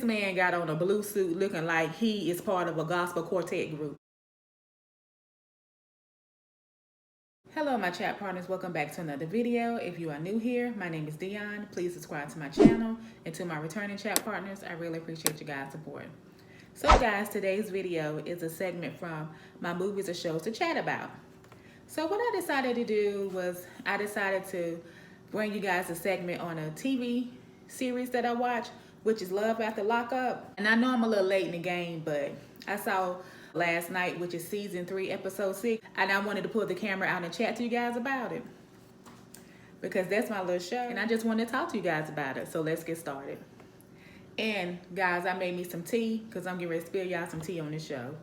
This man got on a blue suit looking like he is part of a gospel quartet group. Hello my chat partners, welcome back to another video. If you are new here, my name is Dion. Please subscribe to my channel, and to my returning chat partners, I really appreciate you guys' support. So guys, today's video is a segment from my movies or shows to chat about. So what I decided to do was I decided to bring you guys a segment on a TV series that I watch, which is Love After Lockup. And I know I'm a little late in the game, but I saw last night, which is season 3, episode 6, and I wanted to pull the camera out and chat to you guys about it because that's my little show, and I just wanted to talk to you guys about it. So let's get started. And guys, I made me some tea because I'm getting ready to spill y'all some tea on this show.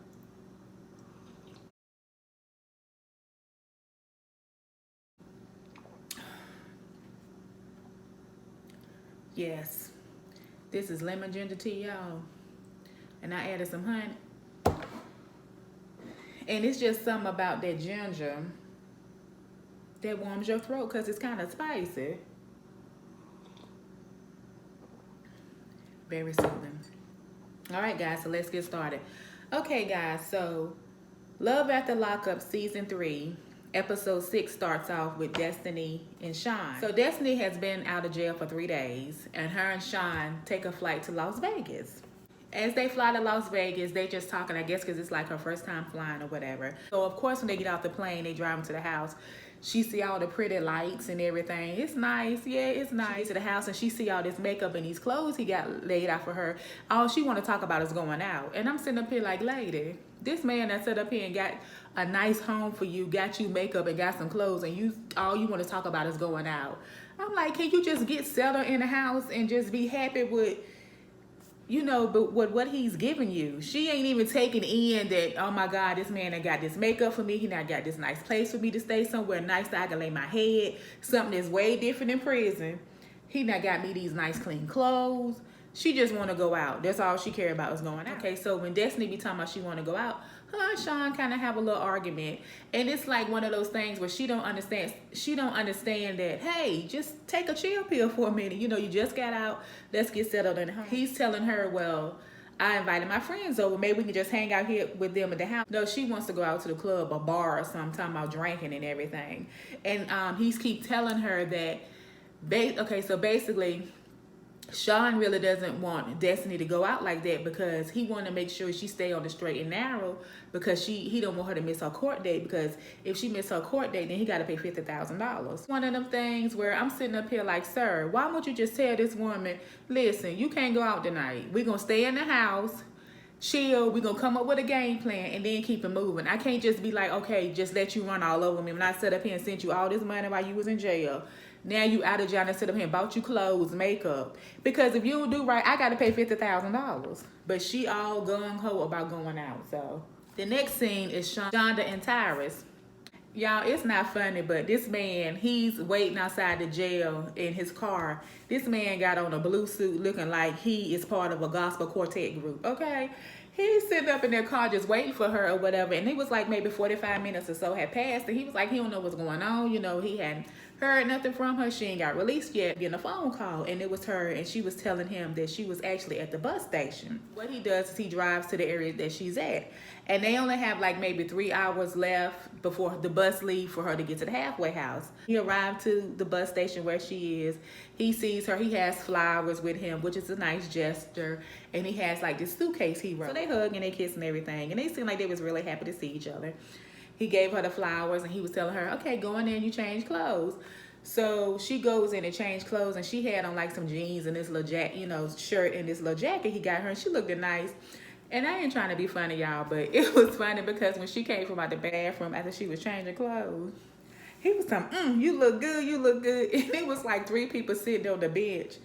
Yes, this is lemon ginger tea, y'all, and I added some honey. And it's just something about that ginger that warms your throat because it's kind of spicy. Very soothing. All right, guys, so let's get started. Okay, guys, so Love After Lockup season 3, episode 6 starts off with Destiny and Shawn. So Destiny has been out of jail for 3 days, and her and Shawn take a flight to Las Vegas. As they fly to Las Vegas, they just talking, I guess, because it's like her first time flying or whatever. So, of course, when they get off the plane, they drive into the house. She see all the pretty lights and everything. It's nice. Yeah, it's nice. She gets to the house, and she see all this makeup and these clothes he got laid out for her. All she want to talk about is going out. And I'm sitting up here like, lady, this man that set up here and got a nice home for you, got you makeup and got some clothes, and all you want to talk about is going out. I'm like, can you just get settled in the house and just be happy with, you know, but what he's giving you? She ain't even taking in that, oh my God, this man that got this makeup for me. He not got this nice place for me to stay, somewhere nice that I can lay my head, something that's way different in prison. He not got me these nice clean clothes. She just want to go out. That's all she care about is going out. Okay, so when Destiny be talking about she want to go out, her and Shawn kind of have a little argument. And it's like one of those things where she don't understand that, hey, just take a chill pill for a minute. You know, you just got out. Let's get settled in the home. He's telling her, well, I invited my friends over. Maybe we can just hang out here with them at the house. No, she wants to go out to the club or bar or something, talking about drinking and everything. And he's keep telling her that, okay, so basically, Shawn really doesn't want Destiny to go out like that because he want to make sure she stay on the straight and narrow, because he don't want her to miss her court date, because if she miss her court date, then he got to pay $50,000. One of them things where I'm sitting up here like, sir, why won't you just tell this woman, listen, you can't go out tonight. We're going to stay in the house, chill, we're going to come up with a game plan, and then keep it moving. I can't just be like, okay, just let you run all over me when I set up here and sent you all this money while you was in jail. Now you out of jail and sit up here and bought you clothes, makeup. Because if you don't do right, I got to pay $50,000. But she all gung-ho about going out. So the next scene is Chandra and Tyrus. Y'all, it's not funny, but this man, he's waiting outside the jail in his car. This man got on a blue suit looking like he is part of a gospel quartet group, okay? He's sitting up in their car just waiting for her or whatever, and it was like maybe 45 minutes or so had passed, and he was like, he don't know what's going on. You know, he hadn't heard nothing from her. She ain't got released yet. Getting a phone call, and it was her, and she was telling him that she was actually at the bus station. What he does is he drives to the area that she's at, and they only have like maybe 3 hours left before the bus leaves for her to get to the halfway house. He arrived to the bus station where she is. He sees her. He has flowers with him, which is a nice gesture, and he has like this suitcase he wrote. So they hug and they kiss and everything, and they seem like they was really happy to see each other. He gave her the flowers, and he was telling her, okay, go in there and you change clothes. So she goes in and change clothes, and she had on like some jeans and this little jacket, you know, shirt and this little jacket he got her, and she looked nice. And I ain't trying to be funny, y'all, but it was funny because when she came from out the bathroom after she was changing clothes, he was telling, you look good, you look good. And it was like 3 people sitting on the bench.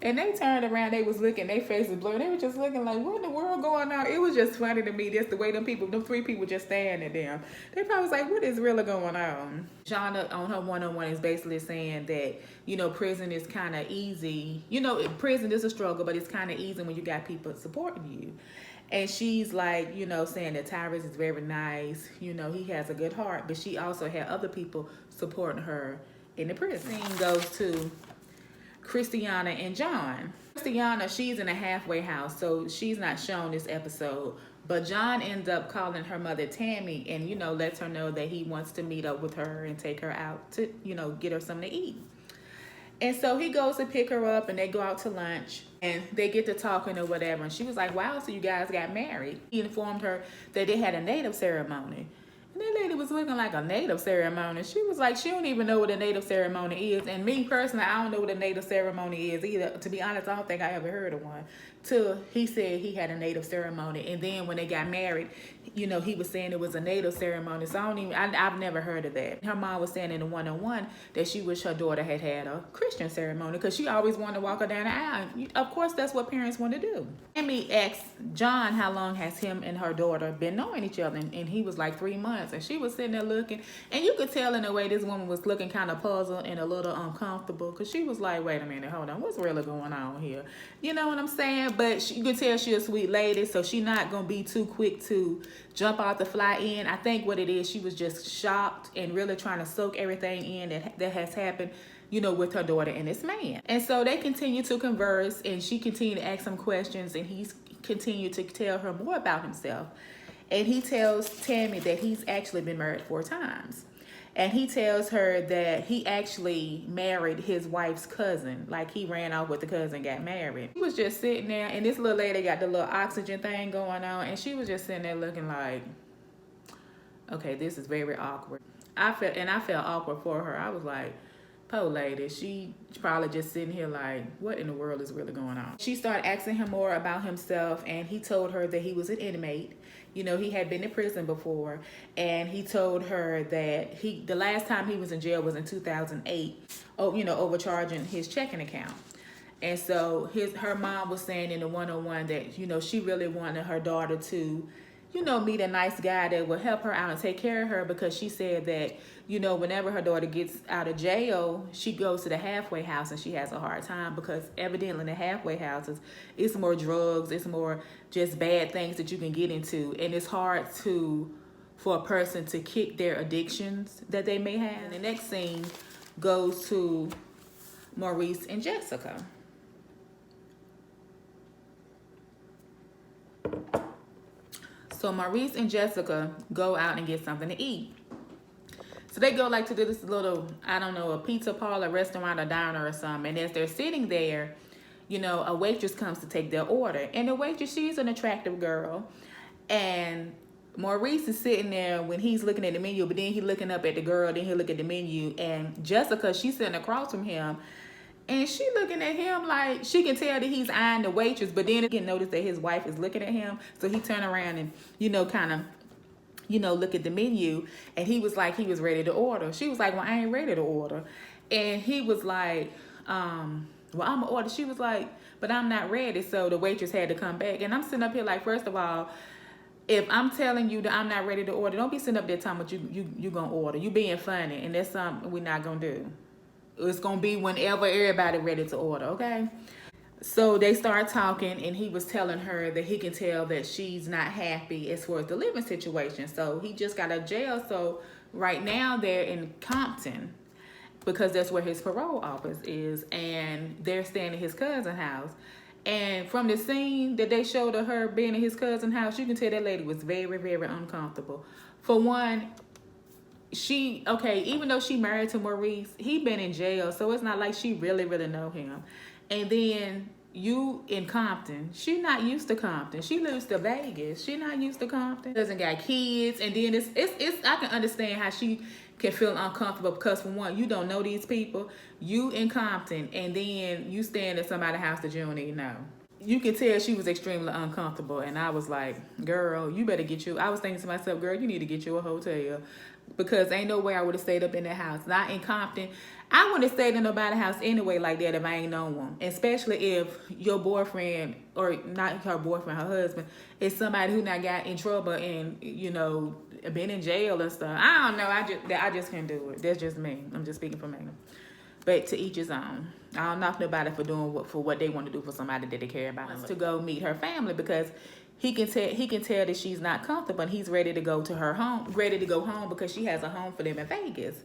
And they turned around, they was looking, their faces blurred. They were just looking like, what in the world going on? It was just funny to me, just the way them 3 people just standing there. They probably was like, what is really going on? Shawn on her one-on-one is basically saying that, you know, prison is kind of easy. You know, prison is a struggle, but it's kind of easy when you got people supporting you. And she's like, you know, saying that Tyrus is very nice. You know, he has a good heart. But she also had other people supporting her in the prison. Scene goes to Christiana and John. Christiana, she's in a halfway house, so she's not shown this episode. But John ends up calling her mother Tammy and, you know, lets her know that he wants to meet up with her and take her out to, you know, get her something to eat. And so he goes to pick her up and they go out to lunch and they get to talking or whatever. And she was like, wow, so you guys got married. He informed her that they had a native ceremony. And that lady was looking like a native ceremony. She was like, she don't even know what a native ceremony is. And me personally, I don't know what a native ceremony is either. To be honest, I don't think I ever heard of one. Till he said he had a native ceremony. And then when they got married, you know, he was saying it was a native ceremony. So I've never heard of that. Her mom was saying in the one-on-one that she wished her daughter had had a Christian ceremony because she always wanted to walk her down the aisle. Of course, that's what parents want to do. Tammy asked John how long has him and her daughter been knowing each other. And he was like 3 months. And she was sitting there looking. And you could tell in the way this woman was looking kind of puzzled and a little uncomfortable because she was like, wait a minute, hold on. What's really going on here? You know what I'm saying? But you can tell she's a sweet lady, so she's not going to be too quick to jump out the fly in. I think what it is, she was just shocked and really trying to soak everything in that has happened, you know, with her daughter and this man. And so they continue to converse, and she continued to ask him questions, and he's continued to tell her more about himself. And he tells Tammy that he's actually been married 4 times. And he tells her that he actually married his wife's cousin. Like, he ran off with the cousin and got married. She was just sitting there, and this little lady got the little oxygen thing going on, and she was just sitting there looking like, okay, this is very awkward. I felt awkward for her. I was like, poor lady, she probably just sitting here like, what in the world is really going on? She started asking him more about himself, and he told her that he was an inmate. You know, he had been in prison before, and he told her that the last time he was in jail was in 2008, you know, overcharging his checking account. And so her mom was saying in the one-on-one that, you know, she really wanted her daughter to, you know, meet a nice guy that would help her out and take care of her, because she said that, you know, whenever her daughter gets out of jail, she goes to the halfway house and she has a hard time, because evidently in the halfway houses, it's more drugs, it's more just bad things that you can get into. And it's hard for a person to kick their addictions that they may have. And the next scene goes to Maurice and Jessica. So Maurice and Jessica go out and get something to eat. So they go like to this little, I don't know, a pizza parlor, restaurant, or diner or something. And as they're sitting there, you know, a waitress comes to take their order. And the waitress, she's an attractive girl. And Maurice is sitting there when he's looking at the menu, but then he's looking up at the girl, then he'll look at the menu. And Jessica, she's sitting across from him. And she looking at him like, she can tell that he's eyeing the waitress, but then again notice that his wife is looking at him. So he turned around and, you know, kind of, you know, look at the menu. And he was like, he was ready to order. She was like, well, I ain't ready to order. And he was like, well, I'm gonna order. She was like, but I'm not ready. So the waitress had to come back. And I'm sitting up here like, first of all, if I'm telling you that I'm not ready to order, don't be sitting up there talking about you gonna order. You being funny, and that's something we're not gonna do. It's gonna be whenever everybody ready to order, okay? So they start talking, and he was telling her that he can tell that she's not happy as far as the living situation. So he just got out of jail. So right now they're in Compton, because that's where his parole office is, and they're staying at his cousin's house. And from the scene that they showed of her being in his cousin's house, you can tell that lady was very, very uncomfortable. For one, even though she married to Maurice, he been in jail, so it's not like she really know him. And then you in Compton, she not used to Compton. She lives to Vegas. She not used to Compton. Doesn't got kids, and then it's I can understand how she can feel uncomfortable, because for one, you don't know these people. You in Compton, and then you staying at somebody's house that you don't even know. You can tell she was extremely uncomfortable, and I was like, girl, you better I was thinking to myself, girl, you need to get you a hotel, because ain't no way I would have stayed up in that house. Not in Compton. I wouldn't have stayed in nobody's house anyway like that if I ain't known one. Especially if your boyfriend, or not her boyfriend, her husband, is somebody who not got in trouble and, you know, been in jail and stuff. I don't know. I just can't do it. That's just me. I'm just speaking for me. But to each his own. I don't knock nobody for doing what they want to do for somebody that they care about. To go meet her family, because he can tell that she's not comfortable, and he's ready to go home because she has a home for them in Vegas.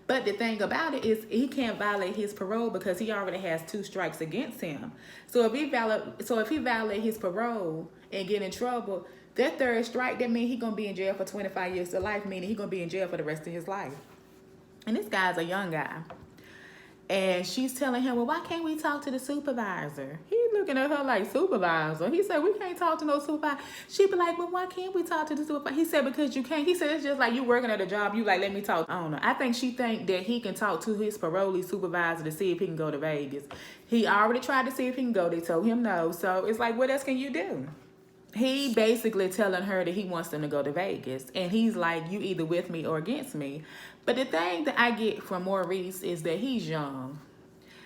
But the thing about it is he can't violate his parole because he already has 2 strikes against him. So if he violate his parole and get in trouble, that 3rd strike, that means he's gonna be in jail for 25 years to life, meaning he's gonna be in jail for the rest of his life. And this guy's a young guy. And she's telling him, well, why can't we talk to the supervisor? He's looking at her like, supervisor? He said, we can't talk to no supervisor. She be like, well, why can't we talk to the supervisor? He said, because you can't. He said, it's just like you working at a job. You like, let me talk. I don't know. I think she think that he can talk to his parolee supervisor to see if he can go to Vegas. He already tried to see if he can go. They told him no. So it's like, what else can you do? He basically telling her that he wants them to go to Vegas. And he's like, you either with me or against me. But the thing that I get from Maurice is that he's young.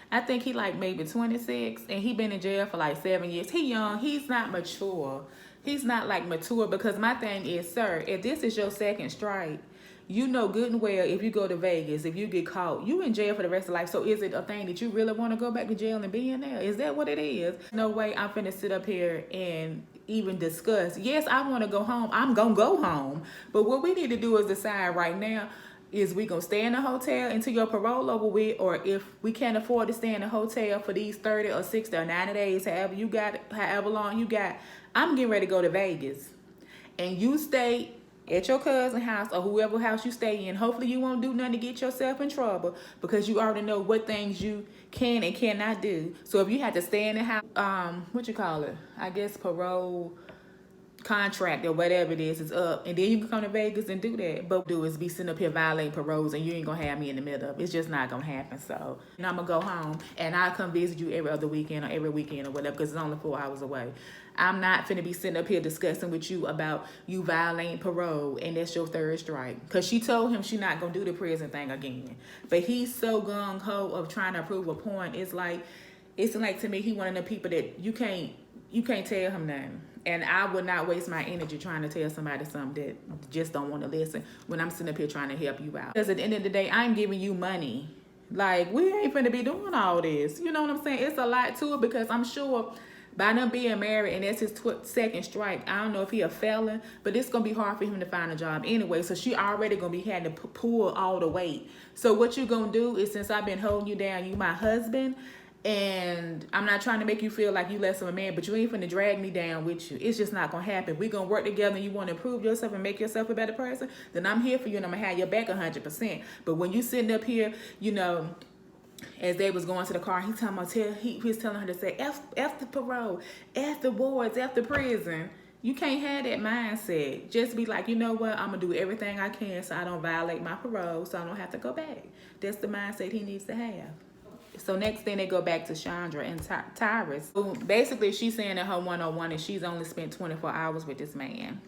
I think he like maybe 26. And he been in jail for like 7 years. He young. He's not mature. He's not like mature. Because my thing is, sir, if this is your 2nd strike, you know good and well if you go to Vegas, if you get caught, you in jail for the rest of life. So is it a thing that you really want to go back to jail and be in there? Is that what it is? No way I'm finna sit up here and even discuss. Yes, I want to go home. I'm going to go home. But what we need to do is decide right now, is we going to stay in the hotel until your parole over with, or if we can't afford to stay in the hotel for these 30 or 60 or 90 days, however long you got, I'm getting ready to go to Vegas. And you stay at your cousin's house or whoever house you stay in. Hopefully you won't do nothing to get yourself in trouble because you already know what things you can and cannot do. So if you have to stay in the house, I guess parole contract or whatever it is up, and then you can come to Vegas and do that. But do is be sitting up here violating paroles, and you ain't gonna have me in the middle of it. It's just not gonna happen. So, and I'm gonna go home and I'll come visit you every other weekend or every weekend or whatever, because it's only 4 hours away. I'm not finna be sitting up here discussing with you about you violating parole and that's your 3rd strike. Because she told him she not gonna do the prison thing again. But he's so gung-ho of trying to prove a point. It's like to me, he one of the people that you can't tell him nothing. And I would not waste my energy trying to tell somebody something that just don't want to listen when I'm sitting up here trying to help you out. Because at the end of the day, I'm giving you money. Like, we ain't finna be doing all this. You know what I'm saying? It's a lot to it, because I'm sure by them being married and that's his 2nd strike, I don't know if he a felon, but it's going to be hard for him to find a job anyway. So she already going to be having to pull all the weight. So what you going to do is, since I've been holding you down, you my husband, and I'm not trying to make you feel like you less of a man, but you ain't finna drag me down with you. It's just not gonna happen. We gonna work together and you wanna improve yourself and make yourself a better person, then I'm here for you and I'm gonna have your back 100%. But when you sitting up here, you know, as they was going to the car, he was telling her to say, F the parole, F the boards, F the prison. You can't have that mindset. Just be like, you know what, I'm gonna do everything I can so I don't violate my parole, so I don't have to go back. That's the mindset he needs to have. So next thing, they go back to Chandra and Tyrus. So basically, she's saying in her 101 that she's only spent 24 hours with this man.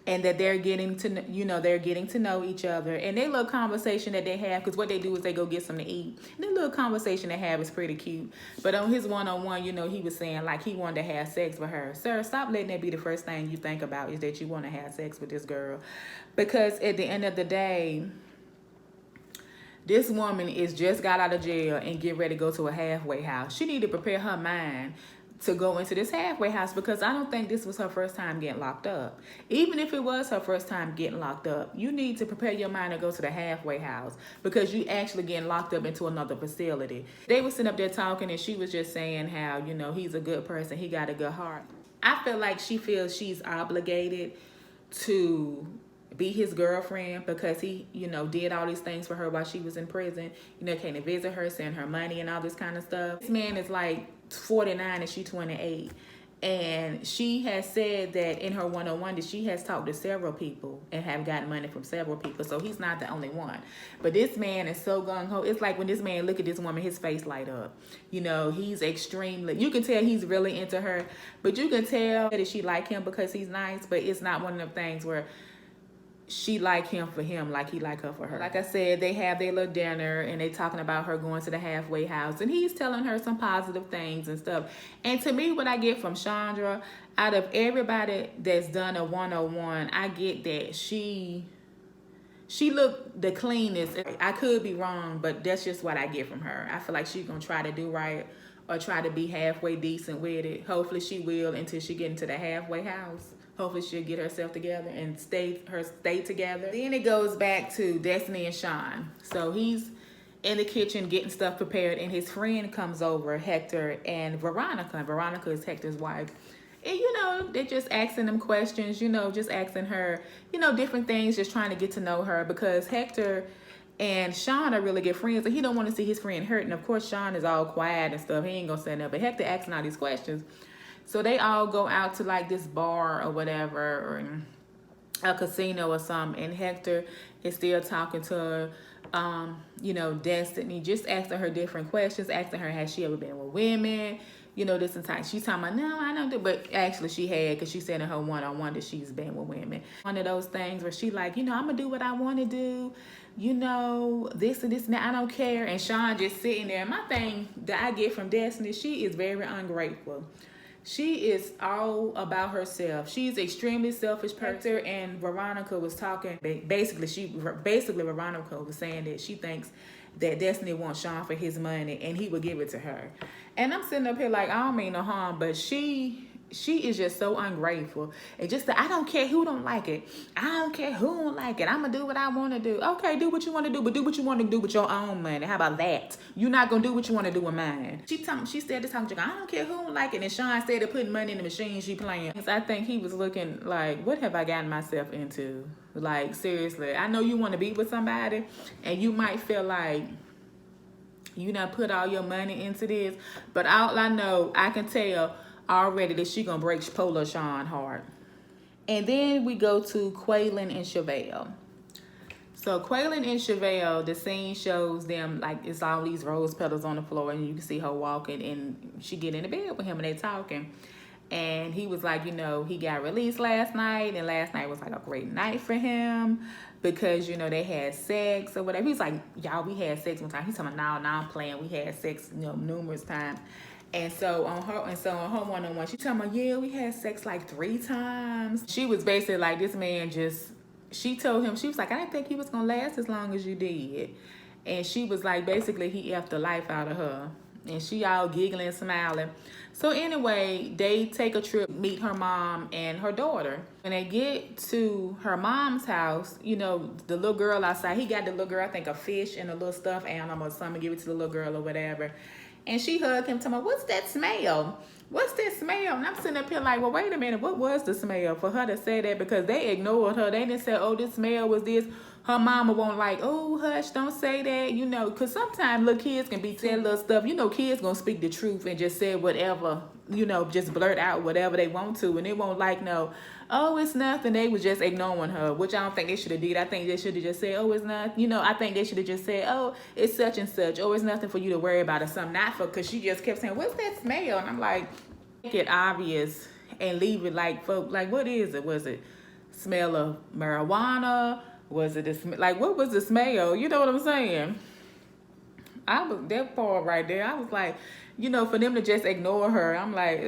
And that they're getting to know each other. And their little conversation that they have, because what they do is they go get something to eat. And their little conversation they have is pretty cute. But on his 101, you know, he was saying like he wanted to have sex with her. Sir, stop letting that be the first thing you think about, is that you want to have sex with this girl. Because at the end of the day, this woman is just got out of jail and get ready to go to a halfway house. She need to prepare her mind to go into this halfway house, because I don't think this was her first time getting locked up. Even if it was her first time getting locked up, you need to prepare your mind to go to the halfway house, because you actually getting locked up into another facility. They were sitting up there talking, and she was just saying how, you know, he's a good person. He got a good heart. I feel like she feels she's obligated to be his girlfriend, because he, you know, did all these things for her while she was in prison. You know, came to visit her, send her money and all this kind of stuff. This man is like 49 and she 28. And she has said that in her 101 that she has talked to several people and have gotten money from several people. So he's not the only one. But this man is so gung-ho. It's like when this man look at this woman, his face light up. You know, he's extremely, you can tell he's really into her. But you can tell that she like him because he's nice. But it's not one of them things where she like him for him like he like her for her. Like I said, they have their little dinner and they talking about her going to the halfway house, and he's telling her some positive things and stuff. And to me, what I get from Chandra, out of everybody that's done a 101, I get that she looked the cleanest. I could be wrong, but that's just what I get from her. I feel like she's gonna try to do right, or try to be halfway decent with it. Hopefully she will until she get into the halfway house. Hopefully she'll get herself together and stay together. Then it goes back to Destiny and Shawn. So he's in the kitchen getting stuff prepared, and his friend comes over, Hector and Veronica. And Veronica is Hector's wife. And, you know, they're just asking them questions, you know, just asking her, you know, different things, just trying to get to know her, because Hector and Shawn are really good friends, and he don't want to see his friend hurt. And of course, Shawn is all quiet and stuff. He ain't gonna say nothing. But Hector asking all these questions. So they all go out to like this bar or whatever, or a casino or something. And Hector is still talking to you know, Destiny, just asking her different questions, asking her, has she ever been with women? You know, this and time. She's talking about, no, I don't do, but actually she had, because she said in her one-on-one that she's been with women. One of those things where she like, you know, I'm gonna do what I want to do, you know, this and this and that, I don't care. And Shawn just sitting there. My thing that I get from Destiny, she is very ungrateful. She is all about herself. She's extremely selfish person. And Veronica was talking, basically Veronica was saying that she thinks that Destiny wants Shawn for his money and he would give it to her. And I'm sitting up here like, I don't mean no harm, but she is just so ungrateful. And just I don't care who don't like it. I don't care who don't like it. I'm going to do what I want to do. Okay, do what you want to do, but do what you want to do with your own money. How about that? You're not going to do what you want to do with mine. She said this time, I don't care who don't like it. And Shawn said to putting money in the machine she playing. I think he was looking like, what have I gotten myself into? Like, seriously, I know you want to be with somebody and you might feel like you done put all your money into this, but all I know, I can tell already that she gonna break Polo Shawn heart. And then we go to Kweilyn and Chevelle. So Kweilyn and Chevelle, the scene shows them like it's all these rose petals on the floor, and you can see her walking, and she get in the bed with him and they talking. And he was like, you know, he got released last night, and last night was like a great night for him because, you know, they had sex or whatever. He's like, y'all, we had sex one time. He's talking about, now I'm playing. We had sex, you know, numerous times. And so on her one-on-one, she talking about, yeah, we had sex like 3 times. She was basically like, this man just, she told him, she was like, I didn't think he was gonna last as long as you did. And she was like, basically he effed the life out of her. And she all giggling, smiling. So anyway, they take a trip, meet her mom and her daughter. When they get to her mom's house, you know, the little girl outside, he got the little girl, I think, a fish and a little stuffed animal or something, give it to the little girl or whatever. And she hugged him, talking about, what's that smell? What's that smell? And I'm sitting up here like, well, wait a minute, what was the smell? For her to say that, because they ignored her. They didn't say, oh, this smell was this. Her mama won't like, oh, hush, don't say that, you know, because sometimes little kids can be saying little stuff. You know, kids going to speak the truth and just say whatever, you know, just blurt out whatever they want to. And they won't like, no, oh, it's nothing. They was just ignoring her, which I don't think they should have did. I think they should have just said, oh, it's nothing. You know, I think they should have just said, oh, it's such and such. Oh, it's nothing for you to worry about or something. Not for, because she just kept saying, what's that smell? And I'm like, make it obvious and leave it like, folk, like, what is it? Was it smell of marijuana? Was it a, like, what was the smell? You know what I'm saying? I was, that part right there, I was like, you know, for them to just ignore her, I'm like,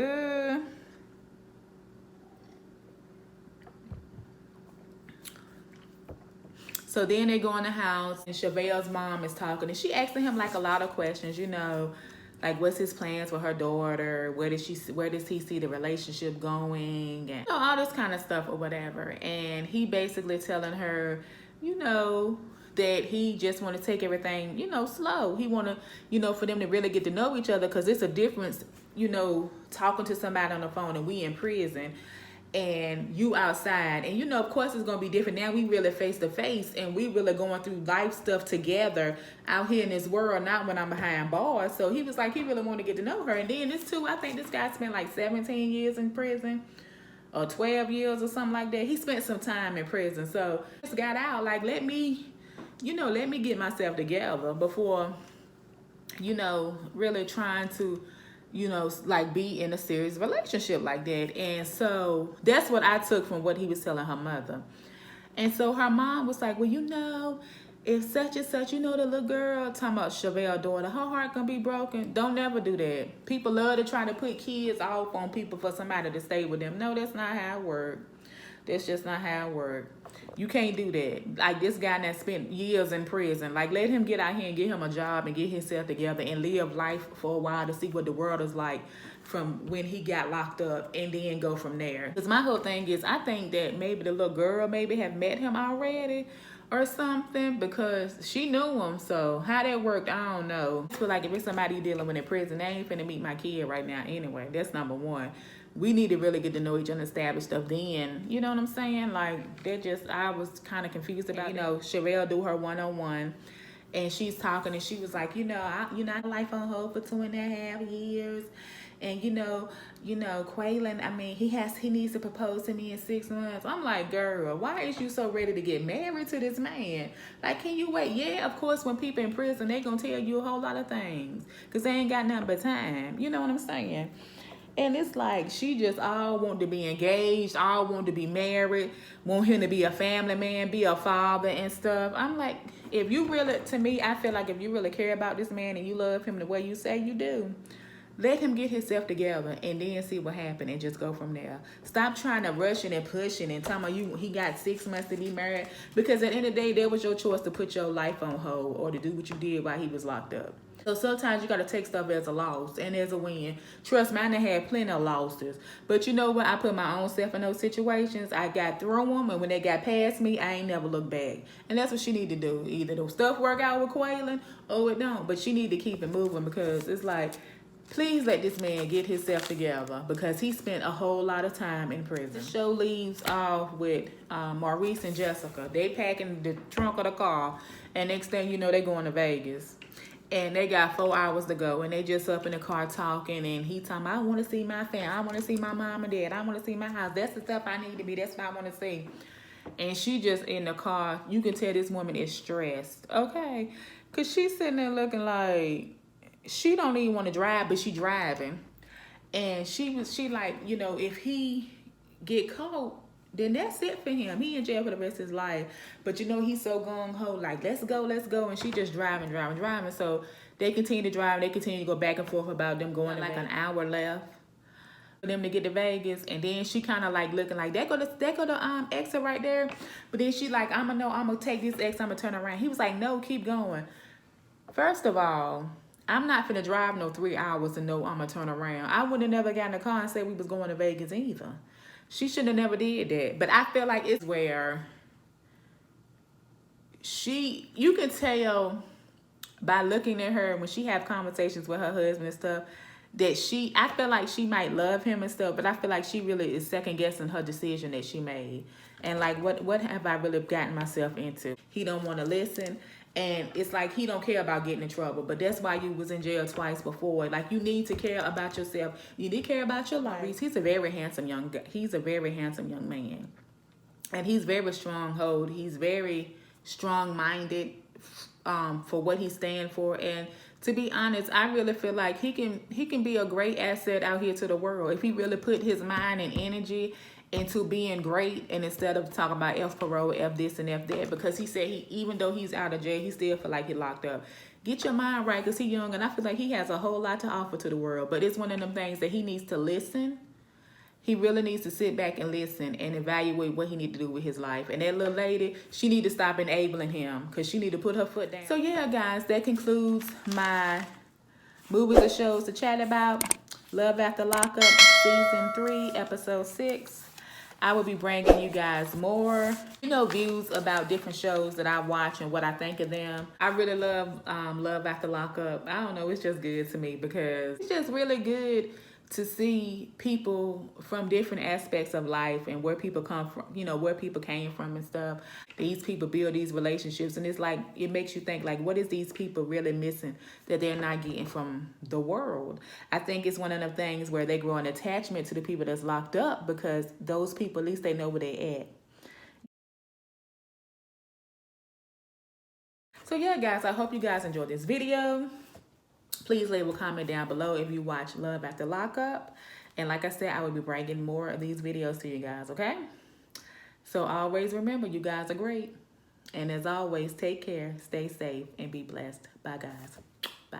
So then they go in the house, and Chevelle's mom is talking, and she asking him like a lot of questions, you know, like what's his plans for her daughter? Where does he see the relationship going? And, you know, all this kind of stuff or whatever. And he basically telling her, you know, that he just want to take everything, you know, slow. He want to, you know, for them to really get to know each other, because it's a difference, you know, talking to somebody on the phone and we in prison and you outside. And, you know, of course it's going to be different. Now we really face to face and we really going through life stuff together out here in this world, not when I'm behind bars. So he was like, he really wanted to get to know her. And then this too, I think this guy spent like 17 years in prison or 12 years or something like that. He spent some time in prison. So just got out, like, let me, you know, let me get myself together before, you know, really trying to, you know, like be in a serious relationship like that. And so that's what I took from what he was telling her mother. And so her mom was like, well, you know, if such and such, you know, the little girl, talking about Chevelle's daughter, her heart gonna be broken. Don't never do that. People love to try to put kids off on people for somebody to stay with them. No, that's not how it works. That's just not how it works. You can't do that. Like this guy that spent years in prison. Like let him get out here and get him a job and get himself together and live life for a while to see what the world is like from when he got locked up and then go from there. Because my whole thing is I think that maybe the little girl maybe have met him already or something because she knew him. So how that worked, I don't know. I feel like if it's somebody dealing with in prison, they ain't finna meet my kid right now anyway. That's number one. We need to really get to know each other and establish stuff then. You know what I'm saying? Like, that just, I was kind of confused about, Chevelle do her one-on-one. And she's talking and she was like, I life on hold for 2.5 years. And, Kweilyn, I mean, he needs to propose to me in 6 months. I'm like, girl, why is you so ready to get married to this man? Like, can you wait? Yeah, of course, when people in prison, they gonna tell you a whole lot of things. Because they ain't got nothing but time. You know what I'm saying? And it's like she just all want to be engaged, all want to be married, want him to be a family man, be a father and stuff. I'm like, if you really, to me, I feel like if you really care about this man and you love him the way you say you do, let him get himself together and then see what happens and just go from there. Stop trying to rush it and push it and tell me he got 6 months to be married. Because at the end of the day, that was your choice to put your life on hold or to do what you did while he was locked up. So sometimes you got to take stuff as a loss and as a win. Trust me, I done had plenty of losses. But you know what? I put my own self in those situations. I got through them, and when they got past me, I ain't never looked back. And that's what she need to do. Either the stuff work out with Kweilyn or it don't. But she need to keep it moving because it's like, please let this man get himself together because he spent a whole lot of time in prison. The show leaves off with Maurice and Jessica. They packing the trunk of the car, and next thing you know, they going to Vegas. And they got 4 hours to go, and they just up in the car talking, and he talking, I want to see my family. I want to see my mom and dad. I want to see my house. That's the stuff I need to be. That's what I want to see. And she just in the car. You can tell this woman is stressed, okay? Because she's sitting there looking like she don't even want to drive, but she driving. And she like, if he get caught, then that's it for him. He in jail for the rest of his life. But he's so gung-ho, like, let's go. And she just driving. So they continue to drive. They continue to go back and forth about them going like an hour left for them to get to Vegas. And then she kind of like looking like, that go to exit right there. But then she like, I'm going to take this exit. I'm going to turn around. He was like, no, keep going. First of all, I'm not finna drive no 3 hours and know I'm going to turn around. I would have never got in the car and said we was going to Vegas either. She should have never did that. But I feel like it's where you can tell by looking at her when she have conversations with her husband and stuff that I feel like she might love him and stuff, but I feel like she really is second guessing her decision that she made. And like, what have I really gotten myself into? He don't want to listen. And it's like he don't care about getting in trouble. But that's why you was in jail twice before. Like, you need to care about yourself. You need to care about your life. He's a very handsome young guy. He's a very handsome young man. And he's very strong-willed. He's very strong-minded for what he stands for. And to be honest, I really feel like he can be a great asset out here to the world if he really put his mind and energy into being great, and instead of talking about F parole, F this and F that, because he said even though he's out of jail, he still feel like he locked up. Get your mind right, because he's young, and I feel like he has a whole lot to offer to the world. But it's one of them things that he needs to listen. He really needs to sit back and listen and evaluate what he need to do with his life. And that little lady, she need to stop enabling him, because she need to put her foot down. So yeah, guys, that concludes my movies and shows to chat about. Love After Lockup, Season 3, Episode 6. I will be bringing you guys more, views about different shows that I watch and what I think of them. I really love Love After Lockup. I don't know, it's just good to me because it's just really good to see people from different aspects of life and where people come from, where people came from and stuff. These people build these relationships, and it's like, it makes you think, like, what is these people really missing that they're not getting from the world? I think it's one of them things where they grow an attachment to the people that's locked up, because those people, at least they know where they're at. So yeah, guys, I hope you guys enjoyed this video. Please leave a comment down below if you watch Love After Lockup. And like I said, I will be bringing more of these videos to you guys, okay? So always remember, you guys are great. And as always, take care, stay safe, and be blessed. Bye, guys. Bye.